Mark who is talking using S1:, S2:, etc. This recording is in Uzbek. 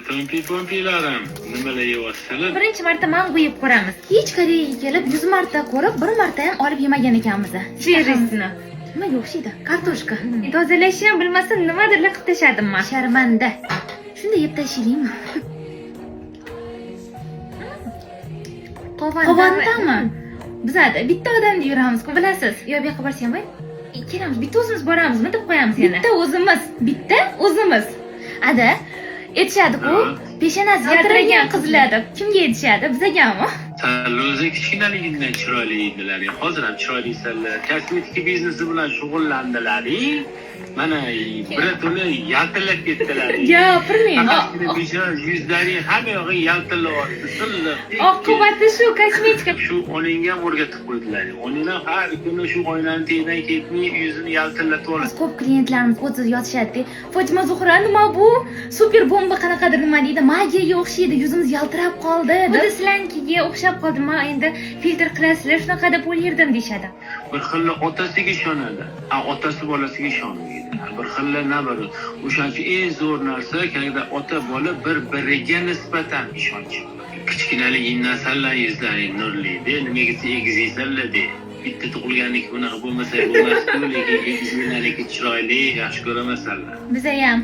S1: Tompi-pompilarim, nimalar yeyapsizlar?
S2: Birinchi marta mango yeb ko'ramiz. Hech Koreyaga kelib 100 marta ko'rib, bir marta ham olib yemagan ekanmiz.
S3: Servisini.
S2: Nimaga o'xshaydi? Kartoshka.
S3: Tozalashni ham bilmasam nimadirlar qilib tashladimman.
S2: Sharmanda. Shunday yeb tashlaylikmi? Qovondami? Bizada bitta odamda yuramiz-ku, bilasiz. Yo, bu yoqqa borsam voy. Kelamiz, bitta o'zimiz boramizmi deb qo'yamiz yana.
S3: Bitta o'zimiz.
S2: Bitta
S3: O'zimiz.
S2: Ada, aytishadi-ku, peshonasi yaltiragan qizlar deb. Kimga aytishadi? Bizagami?
S1: Sen o'zi kichkinaligidan chiroyli edilar. Hozir ham chiroylisanlar. Kosmetika biznesi bilan shug'ullandilar. Mana birato'la yaltillab ketdilar.
S2: Gapirmang.
S1: Peshon yuzlari hamma yog'i yaltillayapti. Silliq.
S3: Oqibati shu kosmetika.
S1: Shu onangga ham o'rgatib qo'ydilar. Onanglar har kuni shu oynani tag'idan ketmay yuzini yaltillatib oladi.
S2: Ko'p klientlarimiz o'zi yozishadi. Fotima Zuhra, nima bu? Super bomba qanaqadir nima deydi? Magiyaga o'xshaydi, yuzimiz yaltirab qoldi.
S3: Xuddi sizlarnikiga o'xshab qoldim. Men endi filtr qilasizlar, shunaqa deb o'ylardim deyshadi.
S1: Bir xilla otasiga ishonadi. Otasi bolasiga ishonmaydi. Bir xilla nabari. O'shancha eng zo'r narsa kayda ota bola bir-biriga nisbatan ishonch. Kichkinaligingdan sallan yuzlaring nurli-da, nimaga egizingsanlar-da. Bitta tug'ilganlik bunaqa bo'lmasa bo'lmas-ku, lekin egizganlik chiroyli, yaxshi ko'ramasanlar.
S2: Biza ham